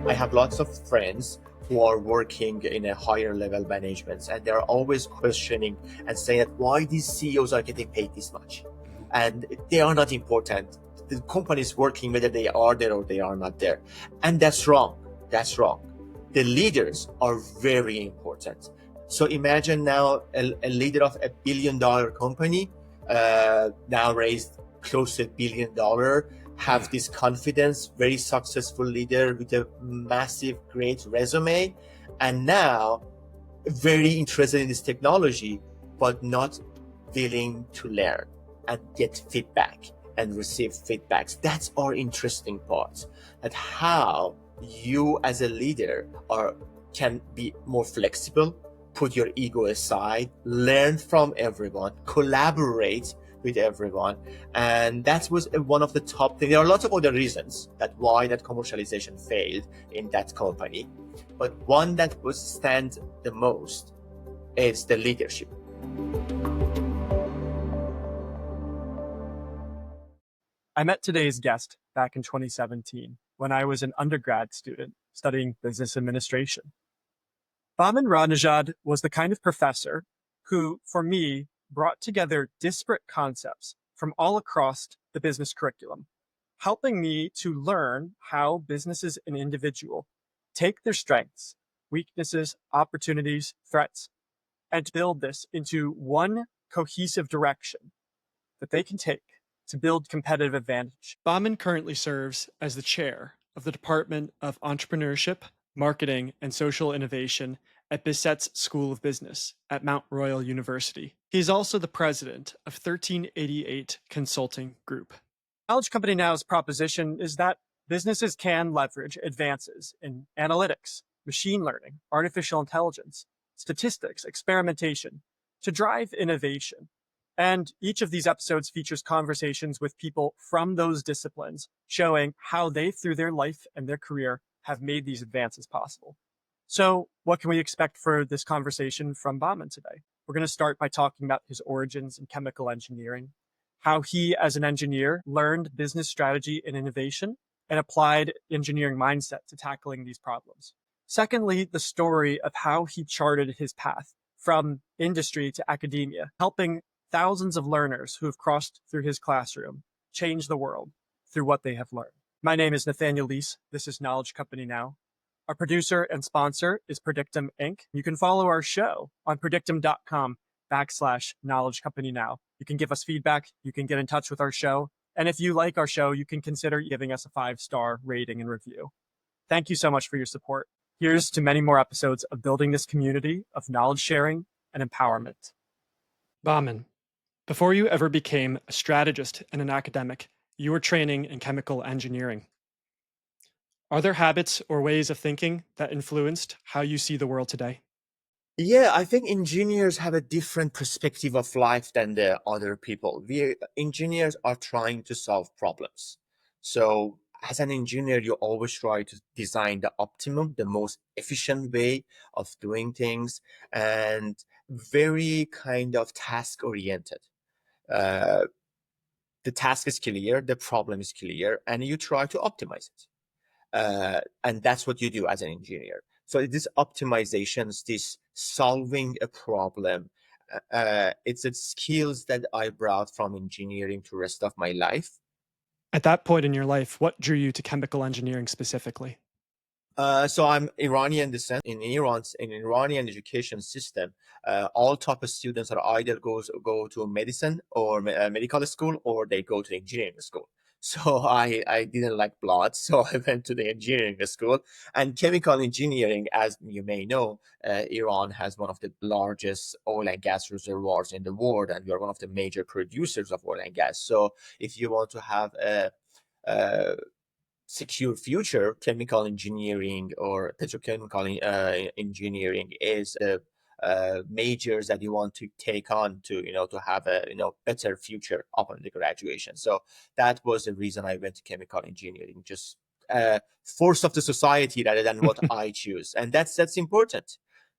I have lots of friends who are working in a higher level management, and they're always questioning and saying that why these CEOs are getting paid this much. And they are not important. The company is working whether they are there or they are not there. And that's wrong. That's wrong. The leaders are very important. So imagine now a leader of $1 billion company now raised close to $1 billion, have this confidence, very successful leader with a massive, great resume, and now very interested in this technology, but not willing to learn and get feedback and receive feedbacks. That's our interesting part, that how you as a leader can be more flexible, put your ego aside, learn from everyone, collaborate with everyone. And that was one of the top things. There are lots of other reasons why that commercialization failed in that company, but one that was stand the most is the leadership. I met today's guest back in 2017 when I was an undergrad student studying business administration. Bahman Radnejad was the kind of professor who, for me, brought together disparate concepts from all across the business curriculum, helping me to learn how businesses and individuals take their strengths, weaknesses, opportunities, threats, and build this into one cohesive direction that they can take to build competitive advantage. Bahman currently serves as the chair of the Department of Entrepreneurship, Marketing, and Social Innovation at Bisset's School of Business at Mount Royal University. He is also the president of 1388 Consulting Group. Knowledge Company Now's proposition is that businesses can leverage advances in analytics, machine learning, artificial intelligence, statistics, experimentation to drive innovation. And each of these episodes features conversations with people from those disciplines, showing how they, through their life and their career, have made these advances possible. So what can we expect for this conversation from Bahman today? We're going to start by talking about his origins in chemical engineering, how he, as an engineer, learned business strategy and innovation and applied engineering mindset to tackling these problems. Secondly, the story of how he charted his path from industry to academia, helping thousands of learners who have crossed through his classroom change the world through what they have learned. My name is Nathaniel. This is Knowledge Company Now. Our producer and sponsor is Predictum Inc. You can follow our show on predictum.com/Knowledge Company Now. You can give us feedback. You can get in touch with our show. And if you like our show, you can consider giving us a 5-star rating and review. Thank you so much for your support. Here's to many more episodes of building this community of knowledge sharing and empowerment. Bahman, before you ever became a strategist and an academic, you were training in chemical engineering. Are there habits or ways of thinking that influenced how you see the world today? Yeah, I think engineers have a different perspective of life than the other people. We engineers are trying to solve problems. So as an engineer, you always try to design the optimum, the most efficient way of doing things, and very kind of task oriented. The task is clear, the problem is clear, and you try to optimize it. And that's what you do as an engineer. So this optimizations, this solving a problem, it's the skills that I brought from engineering to the rest of my life. At that point in your life, what drew you to chemical engineering specifically? So I'm Iranian descent. In Iranian education system, all top students are either go to medicine or medical school, or they go to engineering school. So I didn't like blood, so I went to the engineering school. And chemical engineering, as you may know, Iran has one of the largest oil and gas reservoirs in the world, and we are one of the major producers of oil and gas. So if you want to have a secure future, chemical engineering or petrochemical engineering is majors that you want to take on to to have a better future upon the graduation. So that was the reason I went to chemical engineering, just force of the society rather than what I choose. And that's important,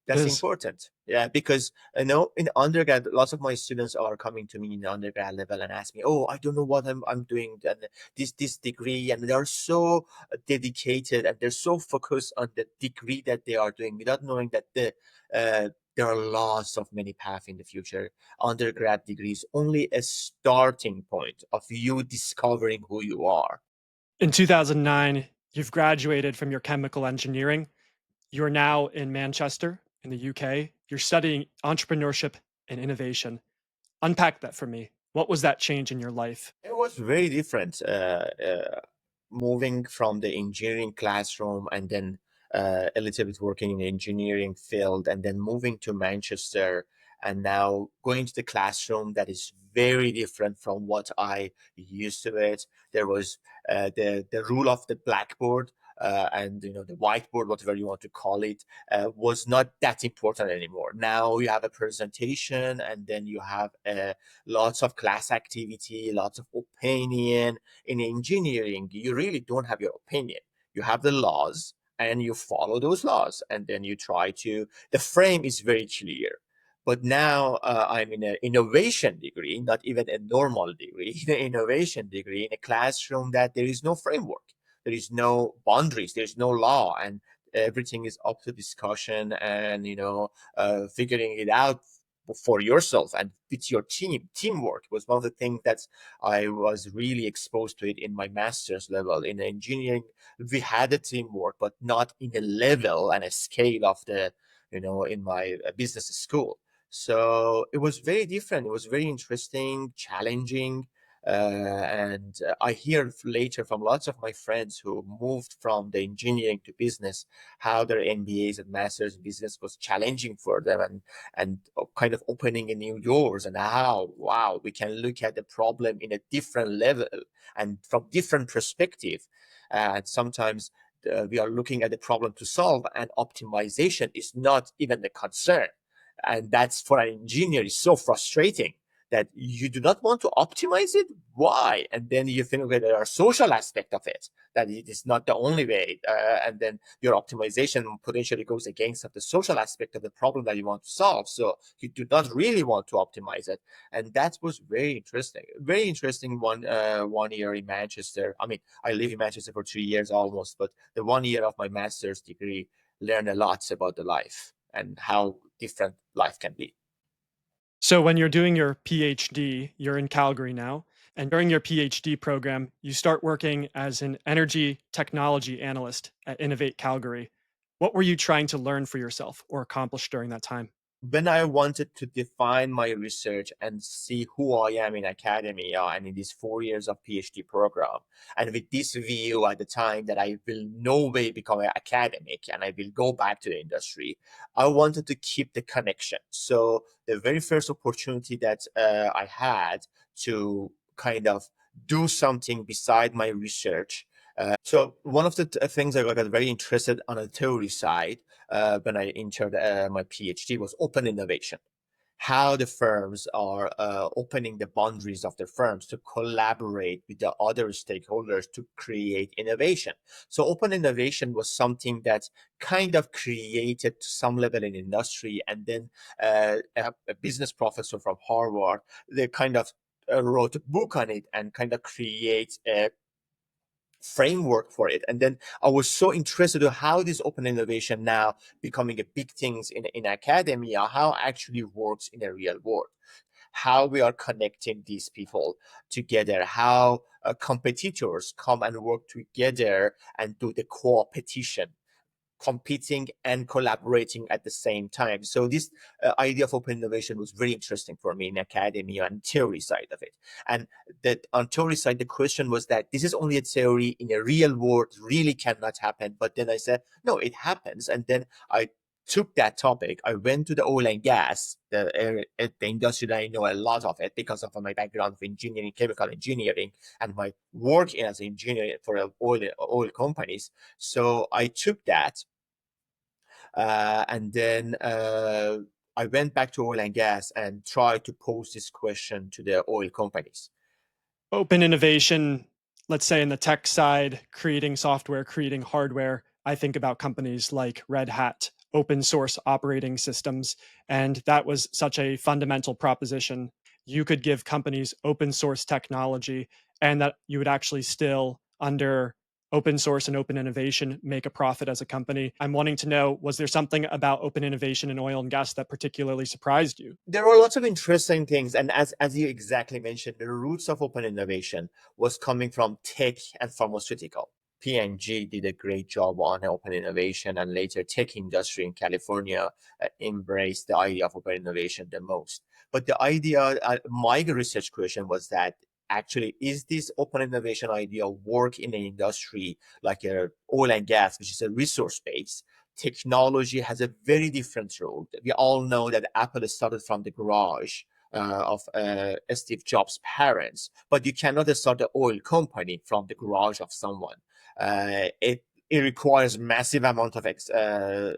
That's important. Yeah, because in undergrad, lots of my students are coming to me in the undergrad level and ask me, "Oh, I don't know what I'm doing and this degree," and they're so dedicated and they're so focused on the degree that they are doing without knowing that there are lots of many paths in the future. Undergrad degree is only a starting point of you discovering who you are. In 2009, you've graduated from your chemical engineering. You're now in Manchester, in the UK. You're studying entrepreneurship and innovation. Unpack that for me. What was that change in your life? It was very different, moving from the engineering classroom and then a little bit working in the engineering field and then moving to Manchester and now going to the classroom that is very different from what I used to it. There was the rule of the blackboard and the whiteboard, whatever you want to call it, was not that important anymore. Now you have a presentation and then you have lots of class activity, lots of opinion. In engineering, you really don't have your opinion. You have the laws and you follow those laws. And then you try to, the frame is very clear. But now I'm in an innovation degree, not even a normal degree, in an innovation degree in a classroom that there is no framework. There is no boundaries. There's no law. And everything is up to discussion and, figuring it out for yourself and with your team. Teamwork was one of the things that I was really exposed to it in my master's level. In engineering, we had a teamwork, but not in a level and a scale of in my business school. So it was very different. It was very interesting, challenging. And I hear later from lots of my friends who moved from the engineering to business, how their MBAs and masters in business was challenging for them and kind of opening a new doors and how, wow, we can look at the problem in a different level and from different perspective. And sometimes we are looking at the problem to solve and optimization is not even the concern. And that's for an engineer is so frustrating that you do not want to optimize it. Why? And then you think, okay, there are social aspect of it, that it is not the only way. And then your optimization potentially goes against of the social aspect of the problem that you want to solve. So you do not really want to optimize it. And that was very interesting. Very interesting one year in Manchester. I mean, I live in Manchester for 3 years almost, but the 1 year of my master's degree learned a lot about the life and how different life can be. So, when you're doing your PhD, you're in Calgary now, and during your PhD program, you start working as an energy technology analyst at Innovate Calgary. What were you trying to learn for yourself or accomplish during that time? When I wanted to define my research and see who I am in academia and in these 4 years of PhD program, and with this view at the time that I will no way become an academic and I will go back to the industry, I wanted to keep the connection. So the very first opportunity that I had to kind of do something beside my research. So one of the things I got very interested on the theory side when I entered my PhD was open innovation. How the firms are opening the boundaries of their firms to collaborate with the other stakeholders to create innovation. So open innovation was something that kind of created to some level in industry. And then a business professor from Harvard, they kind of wrote a book on it and kind of create a framework for it. And then I was so interested in how this open innovation now becoming a big things in academia, how actually works in a real world, how we are connecting these people together, how competitors come and work together and do the co-opetition, competing and collaborating at the same time. So this idea of open innovation was very interesting for me in academia and theory side of it. And that on theory side, the question was that this is only a theory in a real world, really cannot happen. But then I said, no, it happens. And then I took that topic. I went to the oil and gas, the industry that I know a lot of it because of my background of engineering, chemical engineering, and my work as an engineer for oil companies. So I took that and then I went back to oil and gas and tried to pose this question to the oil companies. Open innovation, let's say in the tech side, creating software, creating hardware. I think about companies like Red Hat, open source operating systems. And that was such a fundamental proposition. You could give companies open source technology, and that you would actually still, under open source and open innovation, make a profit as a company. I'm wanting to know, was there something about open innovation in oil and gas that particularly surprised you? There are lots of interesting things, and as you exactly mentioned, the roots of open innovation was coming from tech and pharmaceutical. P&G did a great job on open innovation, and later tech industry in California embraced the idea of open innovation the most. But the idea, my research question was that actually, is this open innovation idea work in an industry like oil and gas, which is a resource base? Technology has a very different role. We all know that Apple started from the garage of Steve Jobs' parents, but you cannot start an oil company from the garage of someone. It requires massive amount of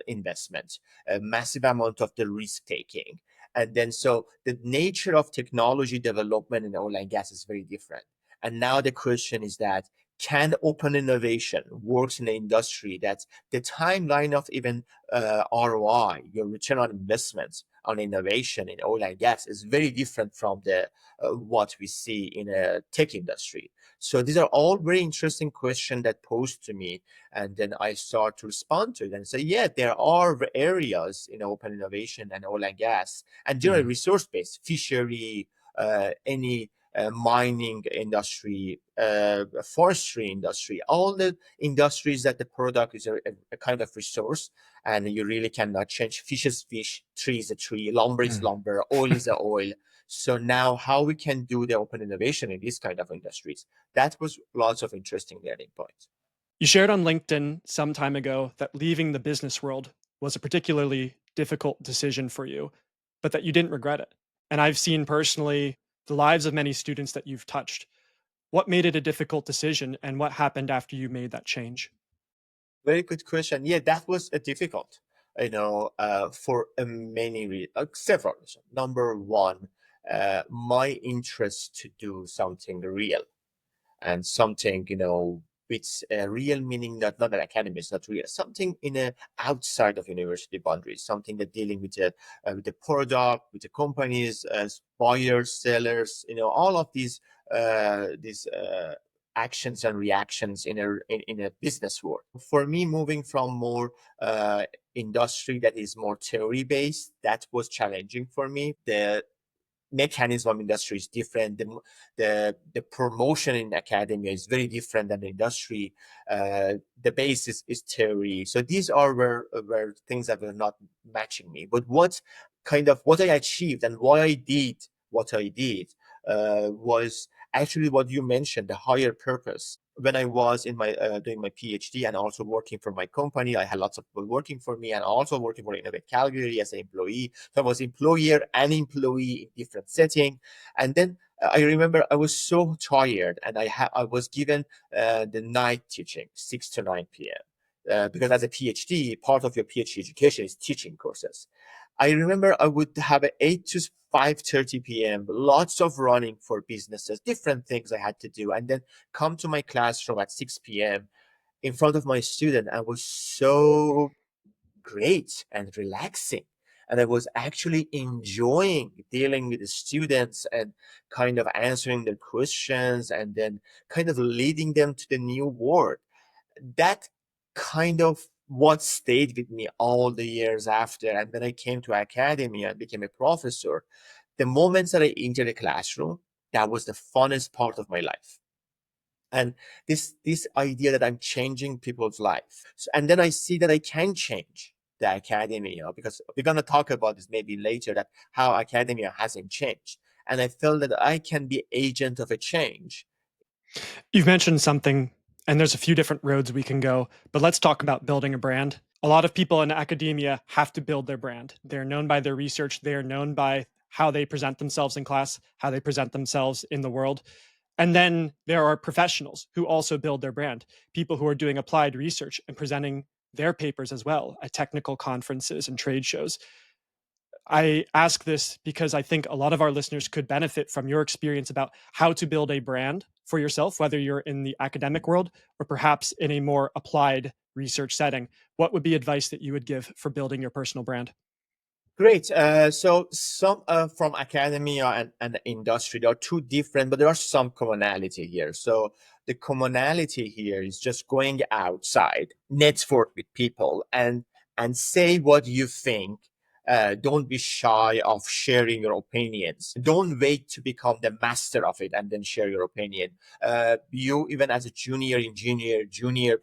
investment, a massive amount of the risk taking. And then so the nature of technology development in oil and gas is very different. And now the question is that, can open innovation works in an industry that the timeline of even ROI, your return on investments on innovation in oil and gas, is very different from the what we see in a tech industry. So these are all very interesting questions that posed to me, and then I start to respond to it and say, yeah, there are areas in open innovation and oil and gas, and generally resource-based, fishery, any mining industry, forestry industry, all the industries that the product is a kind of resource, and you really cannot change. Fish is fish, tree is a tree, lumber is lumber, oil is a oil. So now how we can do the open innovation in these kind of industries? That was lots of interesting learning points. You shared on LinkedIn some time ago that leaving the business world was a particularly difficult decision for you, but that you didn't regret it. And I've seen personally the lives of many students that you've touched. What made it a difficult decision, and what happened after you made that change? Very good question. Yeah, that was a difficult, for several reasons. Number one, my interest to do something real, and something, it's a real meaning, not an academy, it's not real, something in a outside of university boundaries, something that dealing with the product, with the companies as buyers, sellers, all of these actions and reactions in a business world. For me, moving from more industry that is more theory based, that was challenging for me. The mechanism of industry is different. The promotion in academia is very different than the industry. The basis is theory. So these are where things that were not matching me. But what I achieved and why I did what I did was actually what you mentioned, the higher purpose. When I was in my doing my PhD and also working for my company, I had lots of people working for me, and also working for Innovate Calgary as an employee. So I was employer and employee in different setting. And then I remember I was so tired, and I was given the night teaching, 6 to 9 p.m. Because as a PhD, part of your PhD education is teaching courses. I remember I would have an 8 to 5:30 p.m., lots of running for businesses, different things I had to do, and then come to my classroom at 6 p.m. in front of my student. I was so great and relaxing. And I was actually enjoying dealing with the students and kind of answering their questions, and then kind of leading them to the new world. That kind of what stayed with me all the years after. And then I came to academia and became a professor. The moments that I entered the classroom, that was the funnest part of my life. And this idea that I'm changing people's life. And then I see that I can change the academia, because we're going to talk about this maybe later, that how academia hasn't changed. And I felt that I can be agent of a change. You've mentioned something, and there's a few different roads we can go, but let's talk about building a brand. A lot of people in academia have to build their brand. They're known by their research, they're known by how they present themselves in class, how they present themselves in the world. And then there are professionals who also build their brand, people who are doing applied research and presenting their papers as well at technical conferences and trade shows. I ask this because I think a lot of our listeners could benefit from your experience about how to build a brand for yourself, whether you're in the academic world or perhaps in a more applied research setting. What would be advice that you would give for building your personal brand? Great. So some from academia and industry, they are two different, but there are some commonality here. So the commonality here is just going outside, network with people, and say what you think. Don't be shy of sharing your opinions. Don't wait to become the master of it and then share your opinion. You, even as a junior engineer, junior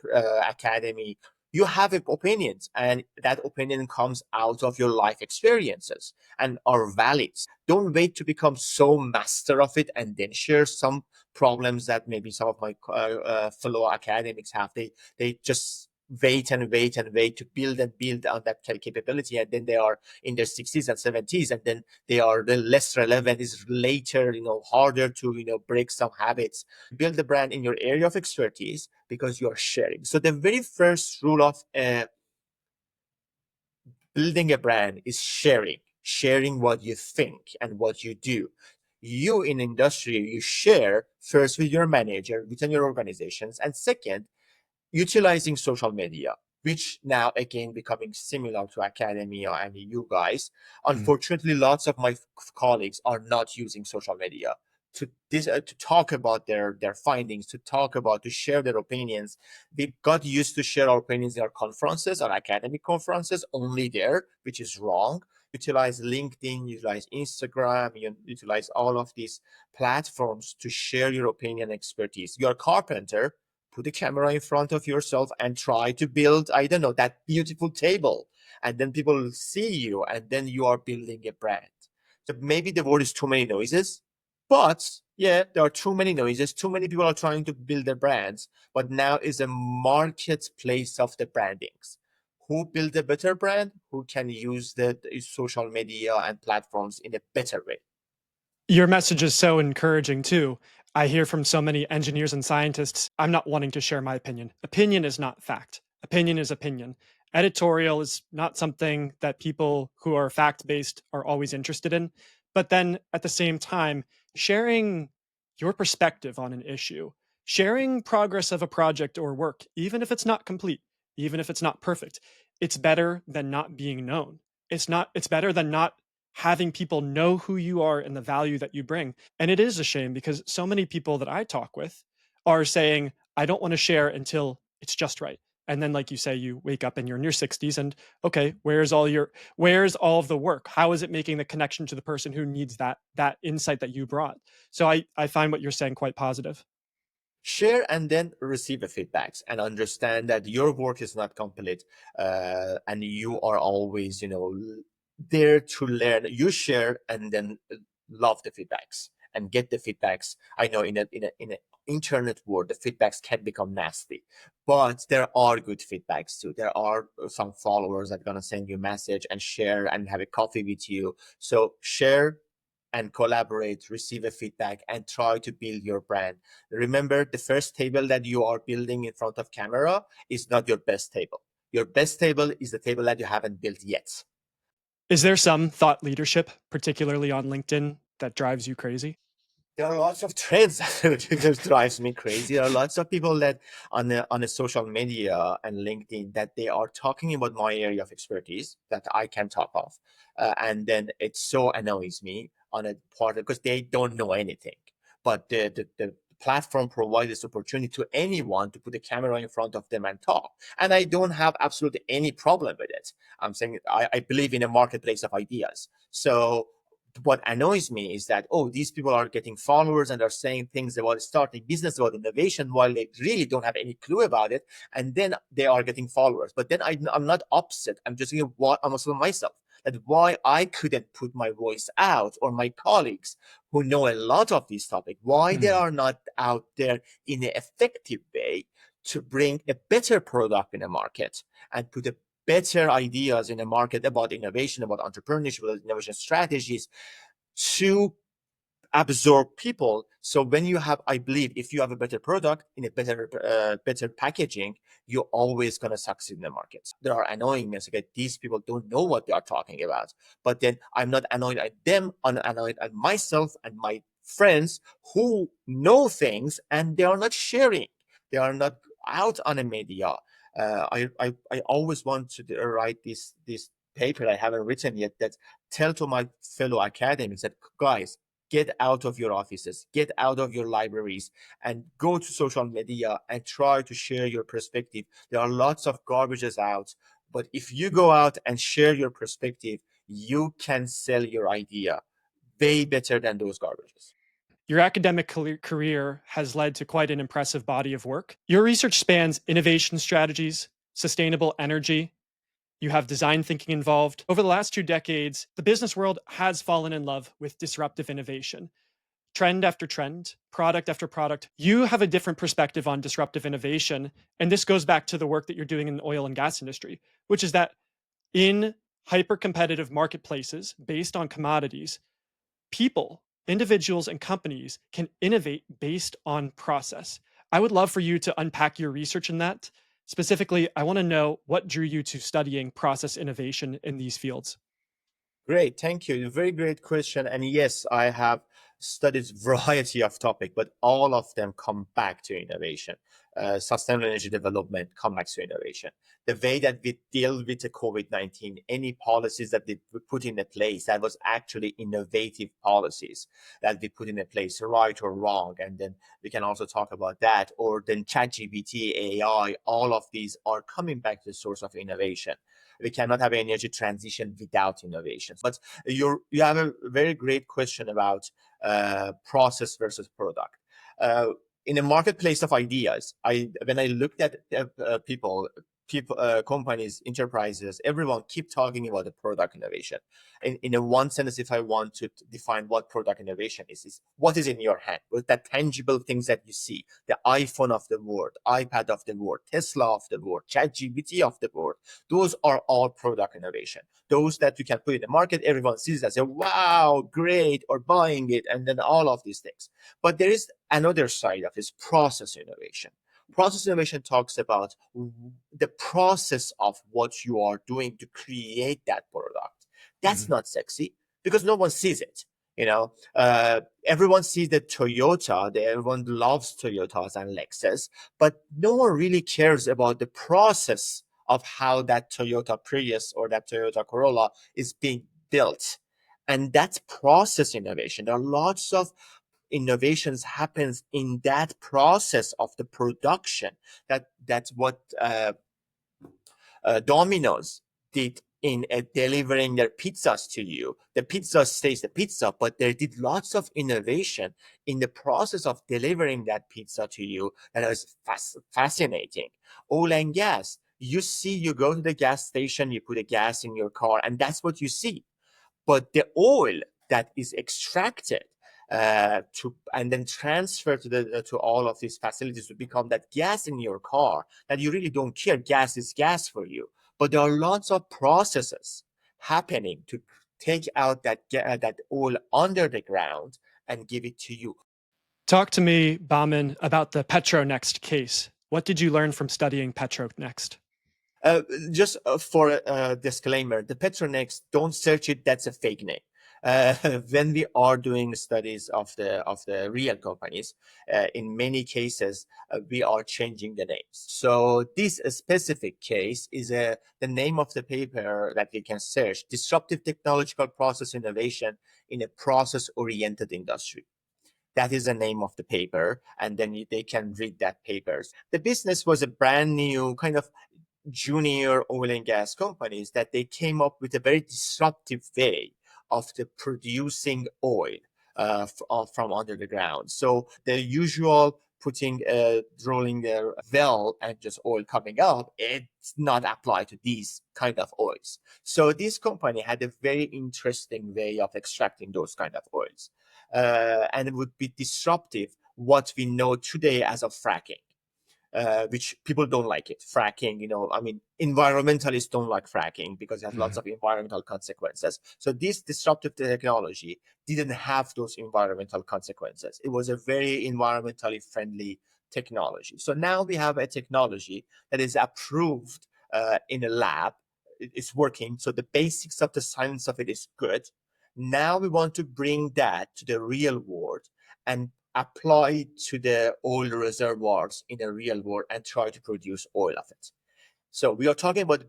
academy, you have opinions, and that opinion comes out of your life experiences and are valid. Don't wait to become so master of it and then share some problems that maybe some of my fellow academics have. They just wait and wait and wait to build and build on that capability, and then they are in their 60s and 70s, and then they are the less relevant. Is later, harder to break some habits. Build the brand in your area of expertise because you are sharing. So the very first rule of building a brand is sharing what you think and what you do. You in industry, you share first with your manager, within your organizations, and second, utilizing social media, which now again becoming similar to academia and you guys. Unfortunately, lots of my colleagues are not using social media to talk about their findings, to share their opinions. We got used to share our opinions in our conferences, our academic conferences, only there, which is wrong. Utilize LinkedIn, utilize Instagram, utilize all of these platforms to share your opinion and expertise. You're a carpenter, put a camera in front of yourself and try to build, I don't know, that beautiful table. And then people will see you, and then you are building a brand. So maybe the word is too many noises, but yeah, there are too many noises. Too many people are trying to build their brands, but now is a marketplace of the brandings. Who build a better brand? Who can use the social media and platforms in a better way? Your message is so encouraging too. I hear from so many engineers and scientists, I'm not wanting to share my opinion. Opinion is not fact. Opinion is opinion. Editorial is not something that people who are fact based are always interested in. But then at the same time, sharing your perspective on an issue, sharing progress of a project or work, even if it's not complete, even if it's not perfect, it's better than not being known. It's better than not having people know who you are and the value that you bring. And it is a shame because so many people that I talk with are saying, I don't want to share until it's just right. And then, like you say, you wake up and you're in your 60s and okay, where's all of the work? How is it making the connection to the person who needs that insight that you brought? So I find what you're saying quite positive. Share and then receive the feedbacks and understand that your work is not complete, and you are always there to learn. You share and then love the feedbacks and get the feedbacks. I know in a internet world the feedbacks can become nasty, but there are good feedbacks too. There are some followers that are gonna send you a message and share and have a coffee with you. So share and collaborate, receive a feedback, and try to build your brand. Remember, the first table that you are building in front of camera is not your best table. Your best table is the table that you haven't built yet. Is there some thought leadership, particularly on LinkedIn, that drives you crazy? There are lots of trends that drives me crazy. There are lots of people that on the social media and LinkedIn that they are talking about my area of expertise that I can talk of, and then it so annoys me on a part because they don't know anything. But the platform provides this opportunity to anyone to put a camera in front of them and talk, and I don't have absolutely any problem with it. I'm saying I believe in a marketplace of ideas. So what annoys me is that, oh, these people are getting followers and are saying things about starting business, about innovation, while they really don't have any clue about it, and then they are getting followers. But then I'm not upset. I'm just thinking, what I'm also myself, that why I couldn't put my voice out, or my colleagues who know a lot of these topics, why they are not out there in an effective way to bring a better product in the market and put a better ideas in the market about innovation, about entrepreneurship, about innovation strategies, to absorb people. So when you have, I believe, if you have a better product in a better packaging, you're always going to succeed in the markets. There are annoying messages. Okay, these people don't know what they are talking about. But then I'm not annoyed at them. I'm annoyed at myself and my friends who know things and they are not sharing. They are not out on the media. I always want to write this paper I haven't written yet that tell to my fellow academics that, guys, get out of your offices, get out of your libraries, and go to social media and try to share your perspective. There are lots of garbages out, but if you go out and share your perspective, you can sell your idea way better than those garbages. Your academic career has led to quite an impressive body of work. Your research spans innovation strategies, sustainable energy. You have design thinking involved. Over the last 2 decades, the business world has fallen in love with disruptive innovation. Trend after trend, product after product. You have a different perspective on disruptive innovation. And this goes back to the work that you're doing in the oil and gas industry, which is that in hyper competitive marketplaces based on commodities, people, individuals, and companies can innovate based on process. I would love for you to unpack your research in that. Specifically, I want to know what drew you to studying process innovation in these fields. Great, thank you. Very great question. And yes, I have studied variety of topic, but all of them come back to innovation. Sustainable energy development come back to innovation. The way that we deal with the COVID-19, any policies that we put in place that was actually innovative policies that we put in place, right or wrong, and then we can also talk about that. Or then ChatGPT, AI, all of these are coming back to the source of innovation. We cannot have energy transition without innovation. But you have a very great question about process versus product. In a marketplace of ideas, when I looked at people, companies, enterprises, everyone keep talking about the product innovation. In a one sentence, if I want to define what product innovation is what is in your hand, with that tangible things that you see, the iPhone of the world, iPad of the world, Tesla of the world, ChatGPT of the world. Those are all product innovation. Those that you can put in the market, everyone sees that, say, wow, great, or buying it, and then all of these things. But there is another side of this, process innovation. Process innovation talks about the process of what you are doing to create that product. That's not sexy because no one sees it. Everyone sees the Toyota, everyone loves Toyotas and Lexus, but no one really cares about the process of how that Toyota Prius or that Toyota Corolla is being built. And that's process innovation. There are lots of innovations happens in that process of the production. That's what Domino's did in delivering their pizzas to you. The pizza stays the pizza, but they did lots of innovation in the process of delivering that pizza to you. That was fascinating. Oil and gas. You go to the gas station, you put a gas in your car, and that's what you see. But the oil that is extracted and then transferred to all of these facilities to become that gas in your car, that you really don't care. Gas is gas for you. But there are lots of processes happening to take out that oil under the ground and give it to you. Talk to me, Bahman, about the Petronext case. What did you learn from studying Petronext? Just for a disclaimer, the Petronext, don't search it. That's a fake name. When we are doing studies of the real companies, in many cases, we are changing the names. So this specific case is the name of the paper that you can search: Disruptive Technological Process Innovation in a Process-Oriented Industry. That is the name of the paper, and then they can read that paper. The business was a brand new kind of junior oil and gas companies that they came up with a very disruptive way of the producing oil from under the ground. So the usual putting drilling a well and just oil coming up, it's not applied to these kind of oils. So this company had a very interesting way of extracting those kind of oils, and it would be disruptive what we know today as of fracking. which people don't like it. Fracking, environmentalists don't like fracking because it has lots of environmental consequences. So this disruptive technology didn't have those environmental consequences. It was a very environmentally friendly technology. So now we have a technology that is approved in a lab. It's working. So the basics of the science of it is good. Now we want to bring that to the real world and apply it to the oil reservoirs in the real world and try to produce oil of it. So we are talking about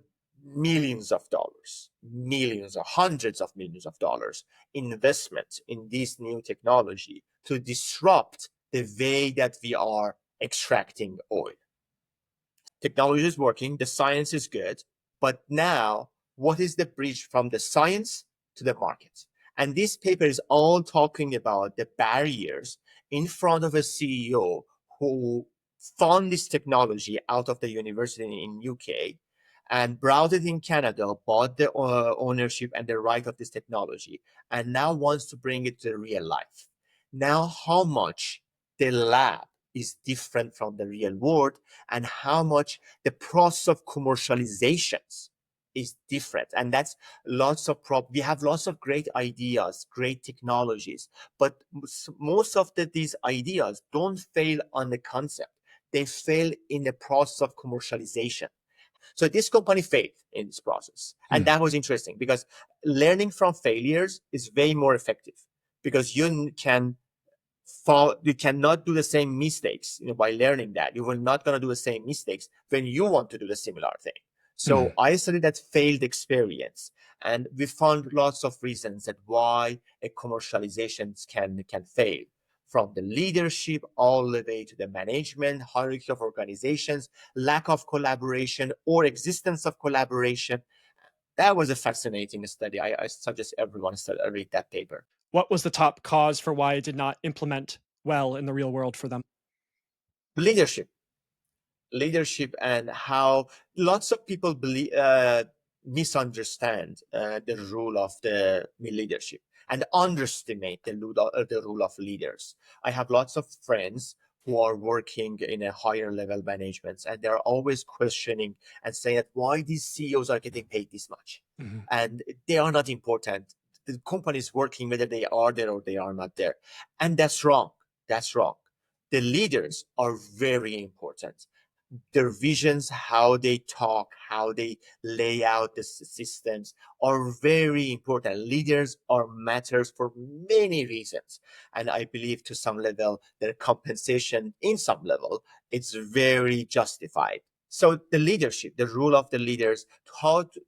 millions of dollars, millions or hundreds of millions of dollars investment in this new technology to disrupt the way that we are extracting oil. Technology is working, the science is good, but now what is the bridge from the science to the market? And this paper is all talking about the barriers in front of a CEO who found this technology out of the university in UK and brought it in Canada, bought the ownership and the right of this technology, and now wants to bring it to real life. Now, how much the lab is different from the real world and how much the process of commercializations is different. And that's we have lots of great ideas, great technologies, but most of these ideas don't fail on the concept. They fail in the process of commercialization. So this company failed in this process. And that was interesting because learning from failures is way more effective because you cannot do the same mistakes by learning that. You will not going to do the same mistakes when you want to do the similar thing. So I studied that failed experience, and we found lots of reasons that why a commercialization can fail, from the leadership all the way to the management, hierarchy of organizations, lack of collaboration or existence of collaboration. That was a fascinating study. I suggest everyone read that paper. What was the top cause for why it did not implement well in the real world for them? Leadership and how lots of people misunderstand the role of the leadership and underestimate the role of leaders. I have lots of friends who are working in a higher level management, and they're always questioning and saying that why these CEOs are getting paid this much. And they are not important. The company is working whether they are there or they are not there. And that's wrong. That's wrong. The leaders are very important. Their visions, how they talk, how they lay out the systems are very important. Leaders are matters for many reasons. And I believe to some level, their compensation in some level, it's very justified. So the leadership, the role of the leaders,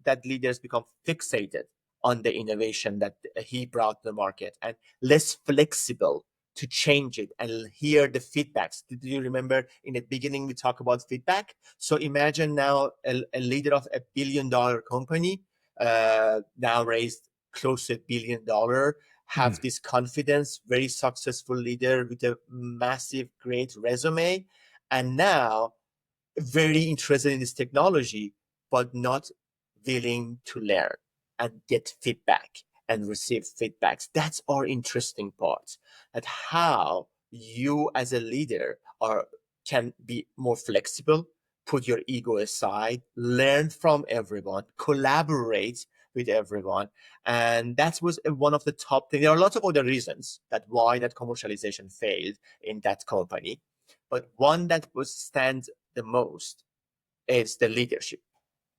that leaders become fixated on the innovation that he brought to the market and less flexible to change it and hear the feedbacks. Did you remember in the beginning we talked about feedback? So imagine now a leader of $1 billion company now raised close to $1 billion, have this confidence, very successful leader with a massive, great resume, and now very interested in this technology, but not willing to learn and get feedback and receive feedbacks. That's our interesting part, at how you as a leader can be more flexible, put your ego aside, learn from everyone, collaborate with everyone. And that was one of the top things. There are lots of other reasons that why that commercialization failed in that company. But one that stands the most is the leadership.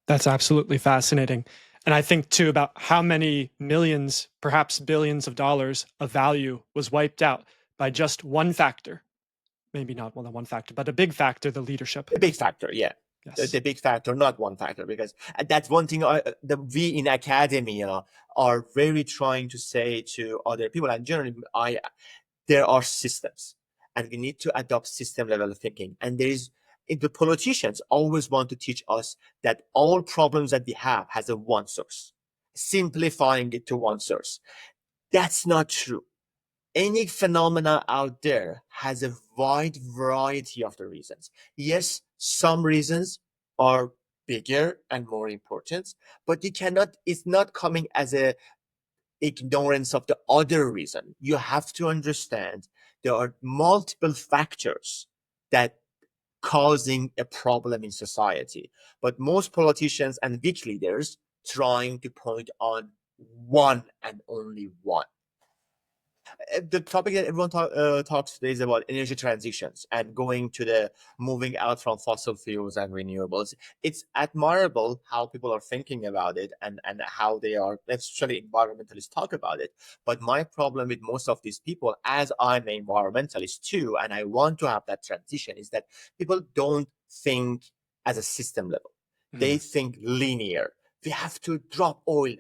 That's absolutely fascinating. And I think too about how many millions, perhaps billions of dollars of value was wiped out by just one factor. Maybe not one factor, but a big factor, the leadership. A big factor, yeah. Yes. The big factor, not one factor, because that's one thing we in academia are very trying to say to other people. And generally, there are systems, and we need to adopt system level thinking. And the politicians always want to teach us that all problems that we have has a one source, simplifying it to one source. That's not true. Any phenomena out there has a wide variety of the reasons. Yes, some reasons are bigger and more important, but it's not coming as a ignorance of the other reason. You have to understand there are multiple factors that causing a problem in society. But most politicians and big leaders trying to point on one and only one. The topic that everyone talks today is about energy transitions and going to the moving out from fossil fuels and renewables. It's admirable how people are thinking about it and how they are, especially environmentalists, talk about it. But my problem with most of these people, as I'm an environmentalist too, and I want to have that transition, is that people don't think as a system level. They think linear. We have to drop oil.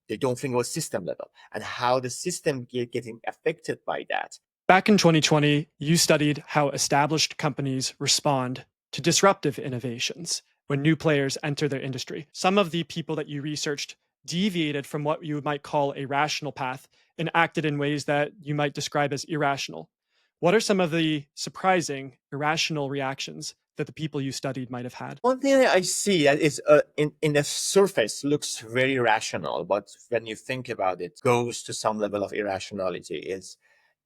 They don't think about system level and how the system getting affected by that. Back in 2020, you studied how established companies respond to disruptive innovations when new players enter their industry. Some of the people that you researched deviated from what you might call a rational path and acted in ways that you might describe as irrational. What are some of the surprising, irrational reactions that the people you studied might have had? One thing I see that is in the surface looks very rational, but when you think about it, goes to some level of irrationality, is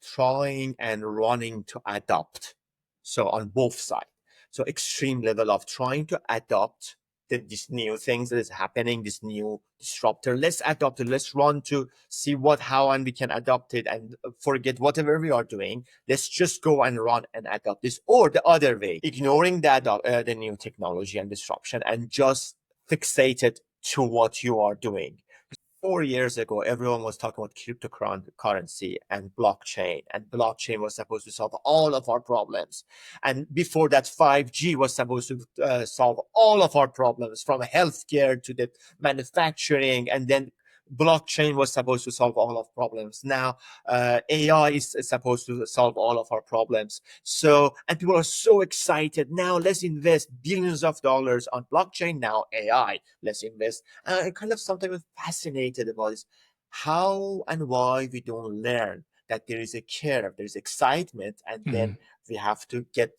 trying and running to adopt. So on both sides. So extreme level of trying to adopt this new things that is happening, this new disruptor. Let's adopt it. Let's run to see how and we can adopt it and forget whatever we are doing. Let's just go and run and adopt this. Or the other way, ignoring the new technology and disruption and just fixated to what you are doing. 4 years ago, everyone was talking about cryptocurrency and blockchain was supposed to solve all of our problems. And before that, 5G was supposed to solve all of our problems, from healthcare to the manufacturing, and then blockchain was supposed to solve all of problems. Now, AI is supposed to solve all of our problems. So, and people are so excited. Now let's invest billions of dollars on blockchain. Now AI, let's invest. Kind of sometimes fascinated about is how and why we don't learn that there is a curve, there's excitement, and then we have to get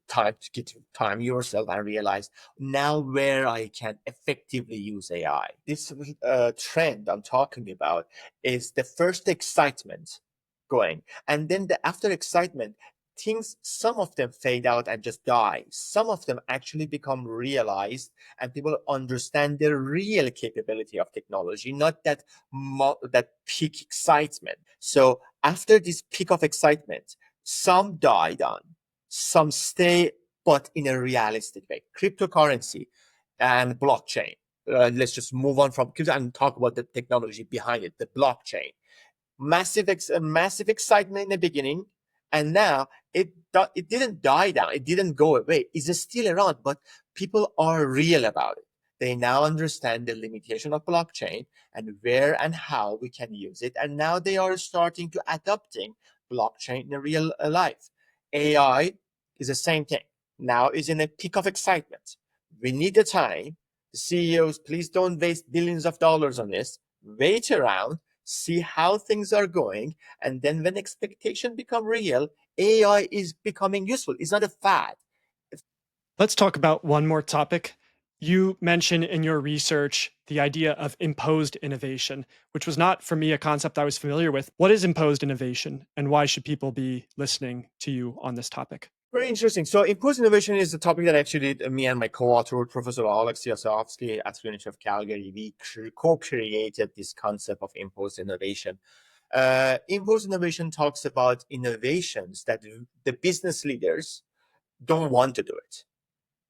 time yourself and realize now where I can effectively use AI. This trend I'm talking about is the first excitement going, and then after excitement, things, some of them fade out and just die. Some of them actually become realized, and people understand the real capability of technology, not that peak excitement. So after this peak of excitement, some die down, some stay, but in a realistic way. Cryptocurrency and blockchain. Let's just move on from crypto and talk about the technology behind it, the blockchain. Massive excitement in the beginning, and now it didn't die down. It didn't go away. It's still around, but people are real about it. They now understand the limitation of blockchain and where and how we can use it. And now they are starting to adopting blockchain in real life. AI is the same thing. Now is in a peak of excitement. We need the time. The CEOs, please don't waste billions of dollars on this. Wait around, see how things are going, and then when expectations become real, AI is becoming useful. It's not a fad. Let's talk about one more topic. You mentioned in your research the idea of imposed innovation, which was not, for me, a concept I was familiar with. What is imposed innovation, and why should people be listening to you on this topic? Very interesting. So imposed innovation is a topic that actually me and my co-author, Professor Alex Yasovsky at the University of Calgary, we co-created this concept of imposed innovation. Imposed innovation talks about innovations that the business leaders don't want to do it.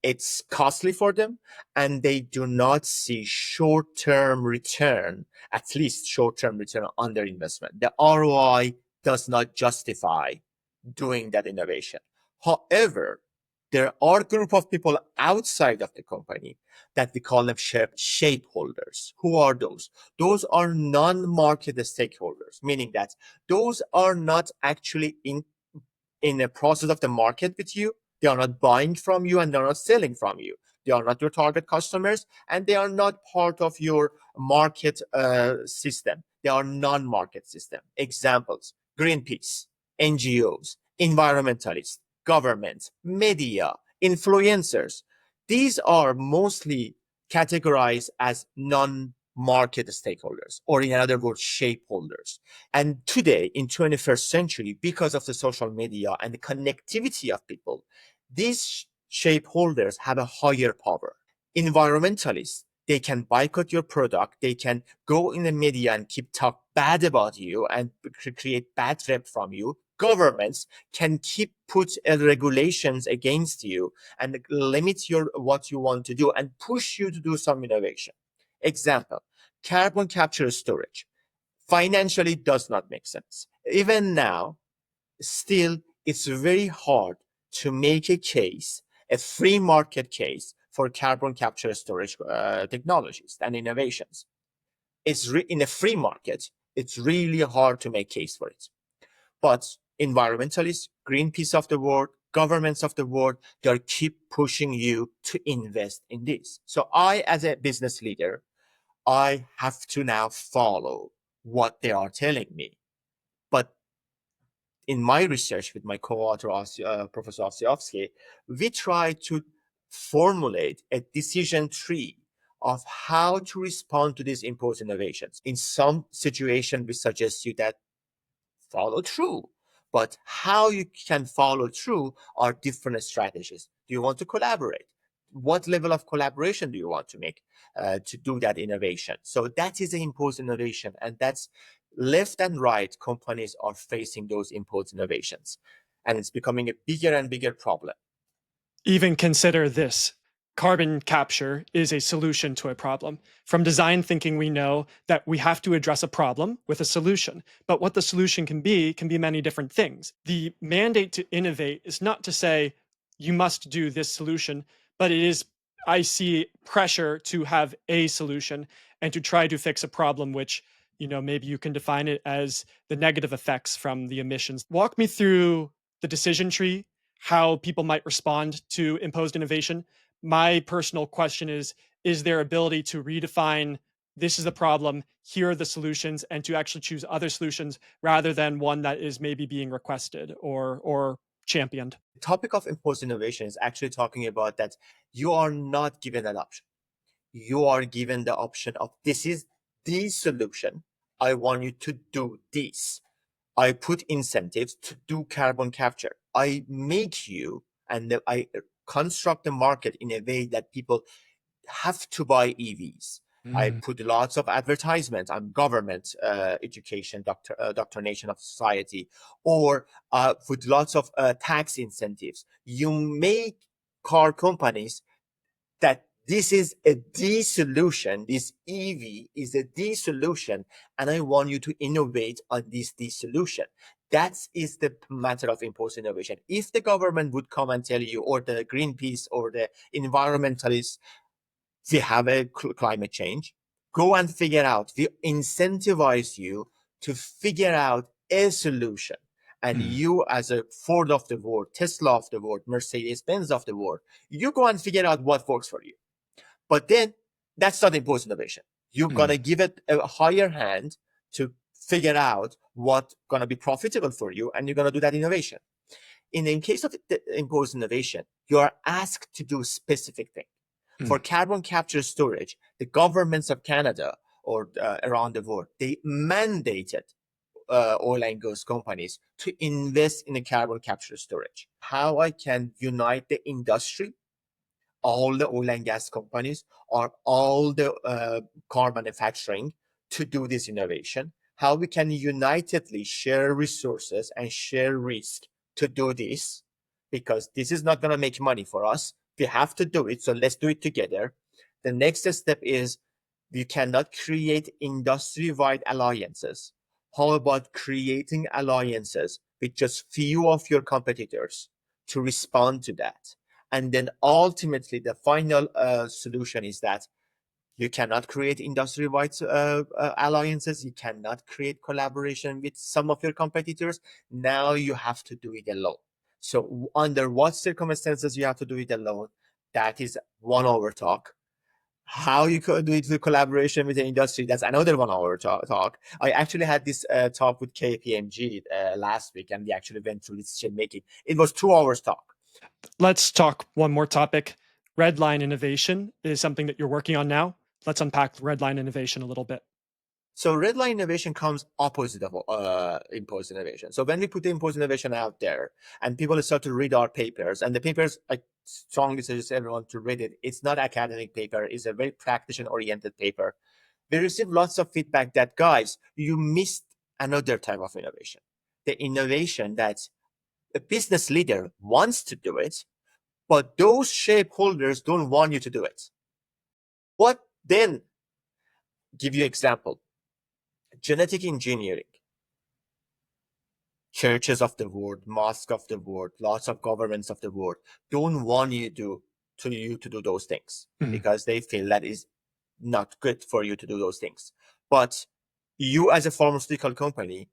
It's costly for them, and they do not see short-term return, at least short-term return on their investment. The ROI does not justify doing that innovation. However, there are a group of people outside of the company that we call them shapeholders. Who are those? Those are non-market stakeholders, meaning that those are not actually in the process of the market with you. They are not buying from you and they're not selling from you. They are not your target customers, and they are not part of your market system. They are non-market system. Examples: Greenpeace, NGOs, environmentalists, governments, media, influencers. These are mostly categorized as non-market stakeholders, or in other words, shapeholders. And today, in 21st century, because of the social media and the connectivity of people, these shareholders have a higher power. Environmentalists, they can boycott your product. They can go in the media and keep talk bad about you and create bad rep from you. Governments can keep put regulations against you and limit what you want to do and push you to do some innovation. Example, carbon capture storage. Financially does not make sense. Even now, still, it's very hard to make a case, a free market case for carbon capture storage technologies and innovations. In a free market, it's really hard to make case for it. But environmentalists, Greenpeace of the world, governments of the world, they keep pushing you to invest in this. So I, as a business leader, I have to now follow what they are telling me. But in my research with my co-author, Professor Osiowski, we try to formulate a decision tree of how to respond to these imposed innovations. In some situation, we suggest you that follow through. But how you can follow through are different strategies. Do you want to collaborate? What level of collaboration do you want to make to do that innovation? So that is an imposed innovation, and that's left and right companies are facing those imposed innovations, and it's becoming a bigger and bigger problem. Even consider this. Carbon capture is a solution to a problem. From design thinking, we know that we have to address a problem with a solution. But what the solution can be many different things. The mandate to innovate is not to say you must do this solution, but it is, I see pressure to have a solution and to try to fix a problem, which, maybe you can define it as the negative effects from the emissions. Walk me through the decision tree, how people might respond to imposed innovation. My personal question is their ability to redefine, this is the problem, here are the solutions, and to actually choose other solutions rather than one that is maybe being requested or championed. The topic of imposed innovation is actually talking about that you are not given an option. You are given the option of, this is the solution. I want you to do this. I put incentives to do carbon capture. I make you, and I construct the market in a way that people have to buy EVs. I put lots of advertisements on government education, doctrination of society, or with lots of tax incentives. You make car companies that this is a D solution, this EV is a D solution, and I want you to innovate on this D solution. That is the matter of imposed innovation. If the government would come and tell you, or the Greenpeace or the environmentalists, we have a climate change, go and figure out, we incentivize you to figure out a solution. And you, as a Ford of the world, Tesla of the world, Mercedes-Benz of the world, you go and figure out what works for you. But then that's not imposed innovation. You're going to give it a higher hand to figure out what's going to be profitable for you, and you're going to do that innovation. In case of the imposed innovation, you are asked to do specific things. For carbon capture storage, the governments of Canada or around the world, they mandated oil and gas companies to invest in the carbon capture storage. How I can unite the industry, all the oil and gas companies, or all the car manufacturing to do this innovation, how we can unitedly share resources and share risk to do this, because this is not going to make money for us. We have to do it, so let's do it together. The next step is, we cannot create industry-wide alliances. How about creating alliances with just few of your competitors to respond to that? And then ultimately, the final solution is that you cannot create industry-wide alliances. You cannot create collaboration with some of your competitors. Now you have to do it alone. So under what circumstances you have to do it alone, that is 1 hour talk. How you could do it with collaboration with the industry, that's another 1 hour talk. I actually had this talk with KPMG last week, and we actually went through decision making. It was 2 hours talk. Let's talk one more topic. Redline innovation is something that you're working on now. Let's unpack Redline innovation a little bit. So Redline innovation comes opposite of imposed innovation. So when we put the imposed innovation out there and people start to read our papers, and the papers, I strongly suggest everyone to read it. It's not academic paper. It's a very practitioner-oriented paper. We receive lots of feedback that, guys, you missed another type of innovation. The innovation that a business leader wants to do it, but those shareholders don't want you to do it. What then? Give you example. Genetic engineering. Churches of the world, mosques of the world, lots of governments of the world don't want you to do those things because they feel that is not good for you to do those things. But you as a pharmaceutical company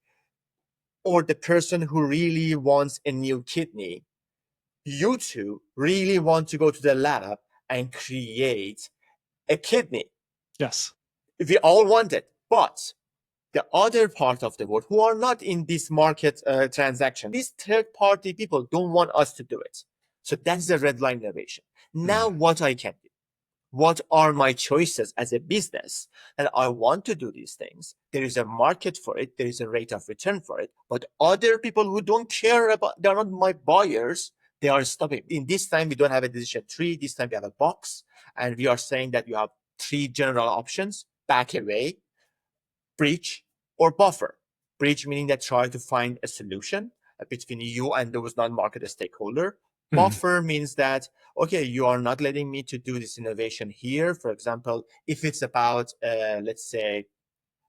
or the person who really wants a new kidney, you two really want to go to the lab and create a kidney. Yes. We all want it, but the other part of the world who are not in this market transaction, these third-party people don't want us to do it. So that's the Redline innovation. Now what I can do, what are my choices as a business that I want to do these things? There is a market for it. There is a rate of return for it. But other people who don't care about, they're not my buyers. They are stopping. In this time, we don't have a decision tree. This time we have a box. And we are saying that you have three general options: back away, bridge, or buffer. Bridge meaning that try to find a solution between you and those non-market stakeholder. Buffer means that, okay, you are not letting me to do this innovation here. For example, if it's about, let's say,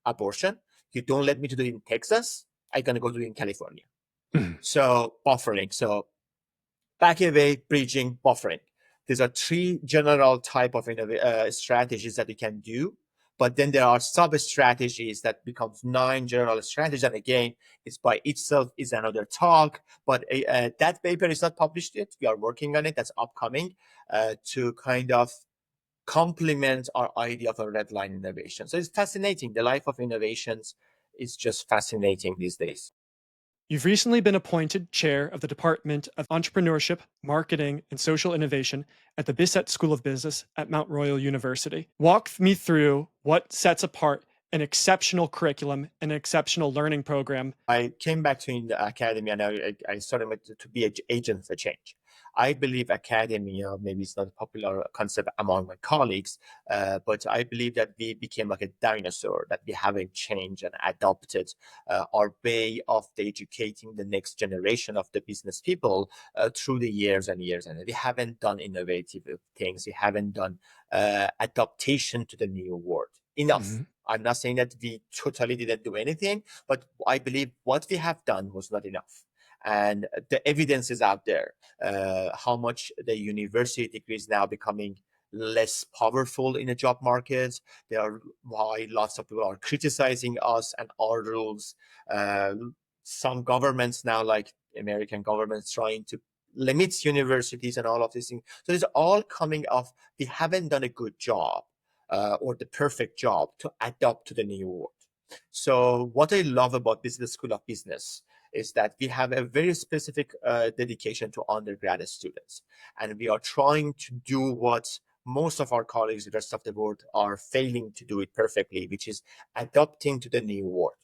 abortion, you don't let me to do it in Texas, I'm going to go do it in California. So buffering. So back away, bridging, buffering. These are three general type of strategies that you can do. But then there are sub-strategies that becomes 9 general strategies. And again, it's by itself is another talk. But that paper is not published yet. We are working on it. That's upcoming to kind of complement our idea of a Redline innovation. So it's fascinating. The life of innovations is just fascinating these days. You've recently been appointed chair of the Department of Entrepreneurship, Marketing, and Social Innovation at the Bisset School of Business at Mount Royal University. Walk me through what sets apart an exceptional curriculum and an exceptional learning program. I came back to in the academy and I started to be an agent for change. I believe academia, maybe it's not a popular concept among my colleagues, but I believe that we became like a dinosaur, that we haven't changed and adopted our way of educating the next generation of the business people through the years and years. And we haven't done innovative things. We haven't done adaptation to the new world enough. I'm not saying that we totally didn't do anything, but I believe what we have done was not enough. And the evidence is out there, how much the university degree is now becoming less powerful in the job market. There are why lots of people are criticizing us and our rules. Some governments now, like American governments, trying to limit universities and all of these things. So it's all coming off. We haven't done a good job or the perfect job to adapt to the new world. So what I love about Business School of Business is that we have a very specific dedication to undergraduate students. And we are trying to do what most of our colleagues in the rest of the world are failing to do it perfectly, which is adapting to the new world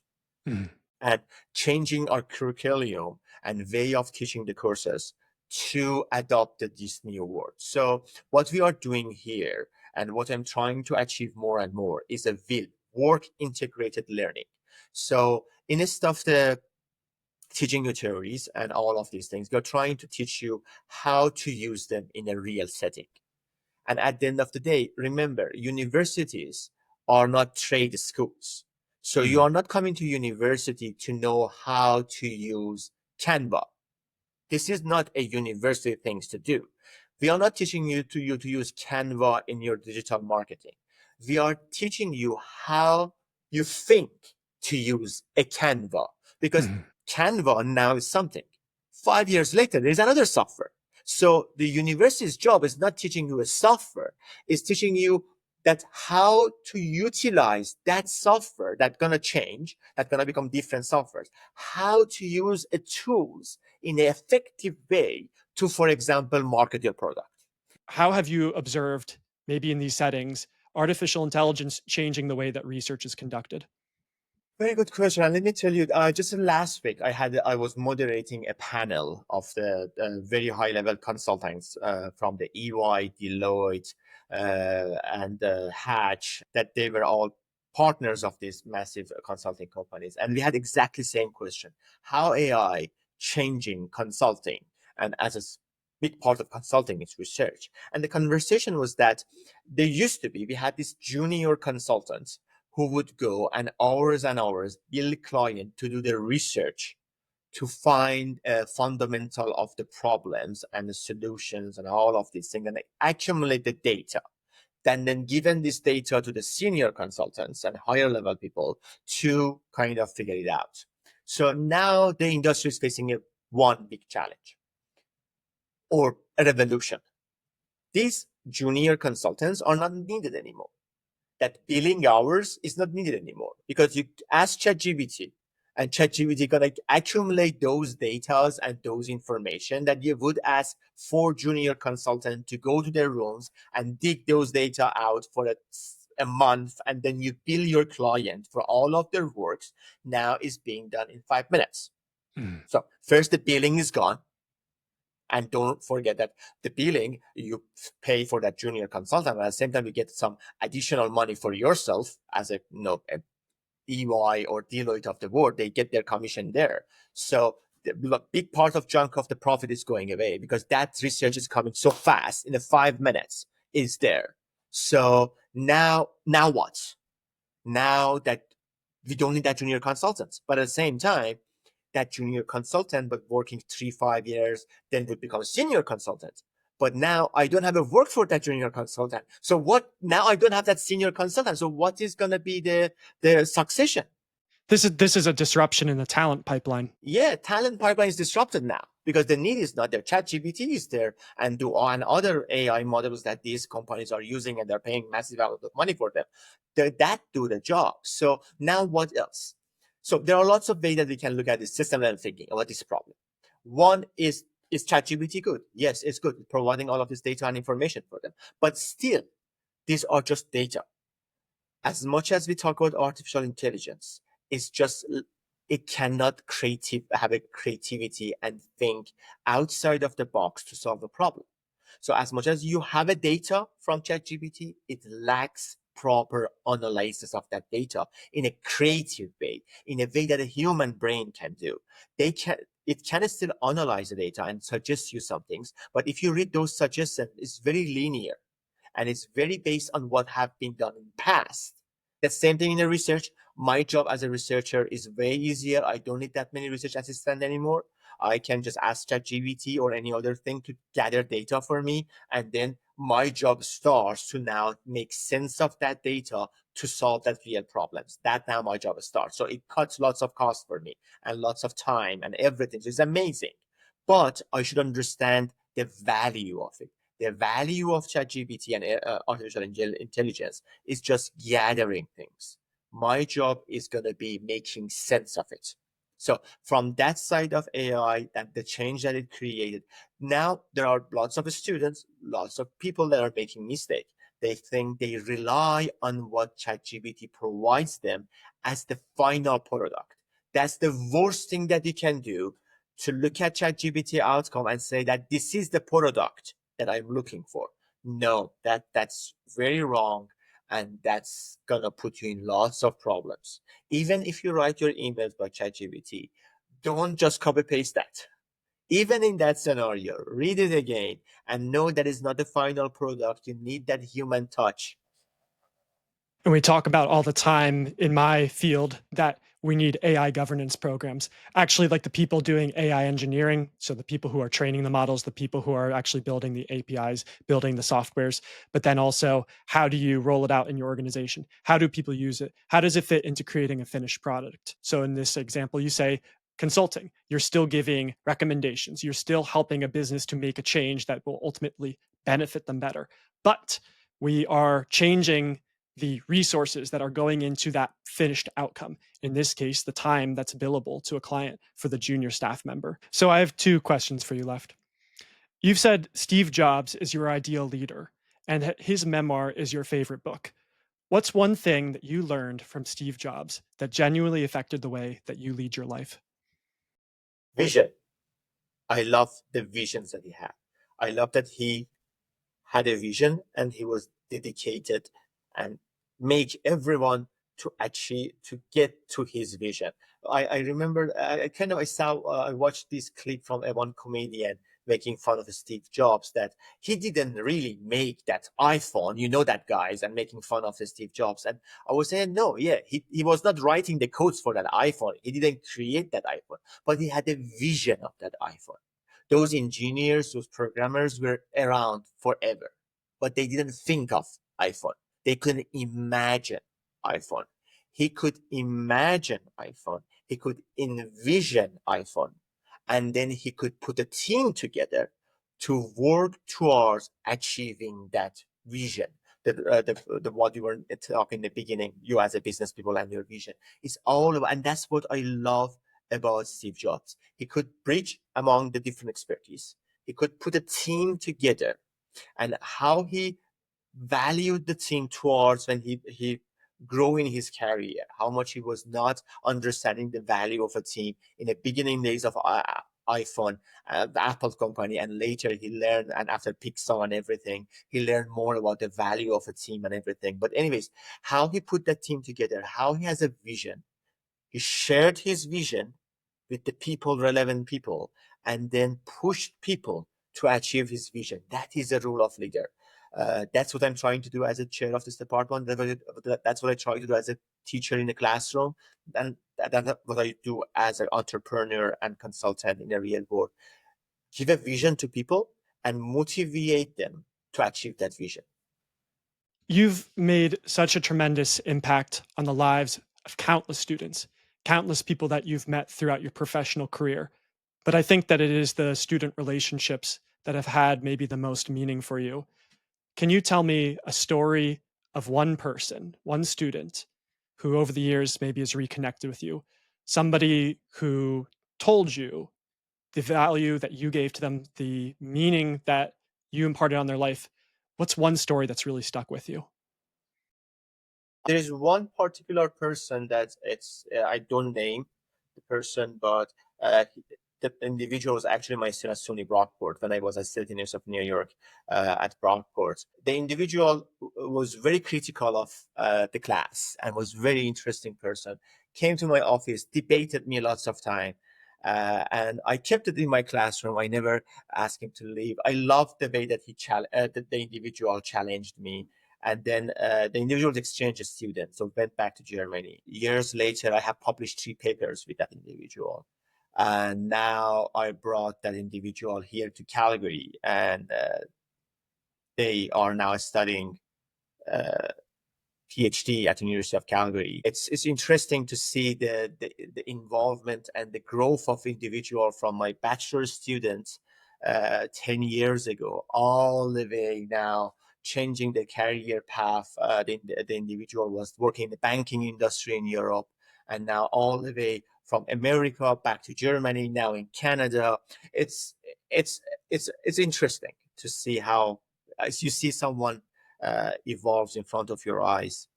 and changing our curriculum and way of teaching the courses to adopt this new world. So what we are doing here and what I'm trying to achieve more and more is a WIL, work integrated learning. So instead of the teaching you theories and all of these things, we're trying to teach you how to use them in a real setting. And at the end of the day, remember, universities are not trade schools. So you are not coming to university to know how to use Canva. This is not a university thing to do. We are not teaching you to use Canva in your digital marketing. We are teaching you how you think to use a Canva, because Canva now is something. 5 years later, there's another software. So the university's job is not teaching you a software, it's teaching you that how to utilize that software that's going to change, that's going to become different softwares, how to use a tools in an effective way to, for example, market your product. How have you observed, maybe in these settings, artificial intelligence changing the way that research is conducted? Very good question. And let me tell you, just last week, I was moderating a panel of the very high level consultants from the EY, Deloitte, and Hatch, that they were all partners of these massive consulting companies. And we had exactly the same question: how AI changing consulting? And as a big part of consulting is research. And the conversation was that there used to be, we had these junior consultants who would go and hours build client to do the research to find a fundamental of the problems and the solutions and all of these things and accumulate the data. Then given this data to the senior consultants and higher level people to kind of figure it out. So now the industry is facing one big challenge or a revolution. These junior consultants are not needed anymore. That billing hours is not needed anymore because you ask ChatGPT and ChatGPT gonna accumulate those data and those information that you would ask for junior consultant to go to their rooms and dig those data out for a month, and then you bill your client for all of their works. Now is being done in 5 minutes. So first the billing is gone. And don't forget that the billing, you pay for that junior consultant, but at the same time, you get some additional money for yourself as a EY or Deloitte of the world. They get their commission there. So the big part of chunk of the profit is going away because that research is coming so fast in the 5 minutes is there. So now what? Now that we don't need that junior consultants, but at the same time, that junior consultant, but working 3-5 years, then would become a senior consultant. But now I don't have a work for that junior consultant. So what? Now I don't have that senior consultant. So what is going to be the succession? This is a disruption in the talent pipeline. Yeah, talent pipeline is disrupted now because the need is not there. ChatGPT is there, and other AI models that these companies are using, and they're paying massive amount of money for them. That do the job. So now what else? So there are lots of ways that we can look at this system level thinking about this problem. One is ChatGPT good? Yes, it's good, providing all of this data and information for them. But still, these are just data. As much as we talk about artificial intelligence, it's just it cannot have a creativity and think outside of the box to solve the problem. So as much as you have a data from ChatGPT, it lacks proper analysis of that data in a creative way, in a way that a human brain can do. It can still analyze the data and suggest you some things, but if you read those suggestions, it's very linear and it's very based on what have been done in the past. The same thing in the research. My job as a researcher is way easier. I don't need that many research assistants anymore. I can just ask ChatGPT or any other thing to gather data for me. And then my job starts to now make sense of that data to solve that real problems. That now my job starts. So it cuts lots of costs for me and lots of time and everything. So it's amazing. But I should understand the value of it. The value of ChatGPT and artificial intelligence is just gathering things. My job is going to be making sense of it. So from that side of AI, that the change that it created, now there are lots of students, lots of people that are making mistakes. They think they rely on what ChatGPT provides them as the final product. That's the worst thing that you can do, to look at ChatGPT outcome and say that this is the product that I'm looking for. No, that's very wrong. And that's gonna put you in lots of problems. Even if you write your emails by ChatGPT, don't just copy paste that. Even in that scenario, read it again and know that it's not the final product. You need that human touch. And we talk about all the time in my field that we need AI governance programs. Actually, like the people doing AI engineering, so the people who are training the models, the people who are actually building the APIs, building the softwares, but then also how do you roll it out in your organization? How do people use it? How does it fit into creating a finished product? So in this example, you say consulting, you're still giving recommendations, you're still helping a business to make a change that will ultimately benefit them better. But we are changing the resources that are going into that finished outcome. In this case, the time that's billable to a client for the junior staff member. So I have 2 questions for you left. You've said Steve Jobs is your ideal leader and his memoir is your favorite book. What's one thing that you learned from Steve Jobs that genuinely affected the way that you lead your life? Vision. I love the visions that he had. I love that he had a vision and he was dedicated and make everyone to achieve, to get to his vision. I remember I watched this clip from a one comedian making fun of Steve Jobs, that he didn't really make that iPhone, that guys, and making fun of Steve Jobs. And I was saying, no, yeah, he was not writing the codes for that iPhone. He didn't create that iPhone, but he had a vision of that iPhone. Those engineers, those programmers were around forever, but they didn't think of iPhone. They couldn't imagine iPhone. He could imagine iPhone. He could envision iPhone. And then he could put a team together to work towards achieving that vision. The what you were talking in the beginning, you as a business people and your vision. It's all about, and that's what I love about Steve Jobs. He could bridge among the different expertise. He could put a team together, and how he valued the team towards when he grew in his career, how much he was not understanding the value of a team in the beginning days of iPhone, the Apple company, and later he learned, and after Pixar and everything, he learned more about the value of a team and everything. But anyways, how he put that team together, how he has a vision, he shared his vision with the people, relevant people, and then pushed people to achieve his vision. That is the role of leader. That's what I'm trying to do as a chair of this department. That's what I try to do as a teacher in the classroom. And that's what I do as an entrepreneur and consultant in the real world. Give a vision to people and motivate them to achieve that vision. You've made such a tremendous impact on the lives of countless students, countless people that you've met throughout your professional career. But I think that it is the student relationships that have had maybe the most meaning for you. Can you tell me a story of one person, one student, who over the years maybe has reconnected with you? Somebody who told you the value that you gave to them, the meaning that you imparted on their life. What's one story that's really stuck with you? There is one particular person that I don't name the person, but the individual was actually my student at SUNY Brockport when I was at State University of New York at Brockport. The individual was very critical of the class and was very interesting person. Came to my office, debated me lots of time. And I kept it in my classroom. I never asked him to leave. I loved the way that the individual challenged me. And then the individual exchange student, so went back to Germany. Years later, I have published 3 papers with that individual. And now I brought that individual here to Calgary, and they are now studying PhD at the University of Calgary. It's interesting to see the involvement and the growth of individual from my bachelor students 10 years ago, all the way now changing the career path. The individual was working in the banking industry in Europe, and now all the way from America back to Germany, now in Canada. It's interesting to see how, as you see someone evolves in front of your eyes,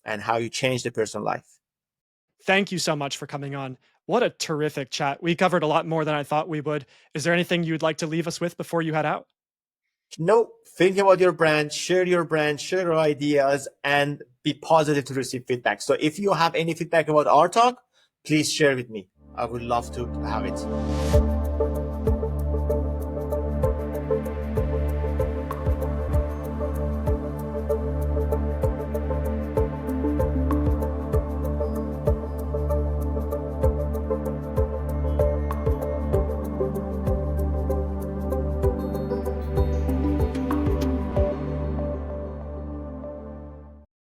and how you change the person's life. Thank you so much for coming on. What a terrific chat. We covered a lot more than I thought we would. Is there anything you'd like to leave us with before you head out? No, think about your brand, share your ideas, and be positive to receive feedback. So if you have any feedback about our talk, please share with me. I would love to have it.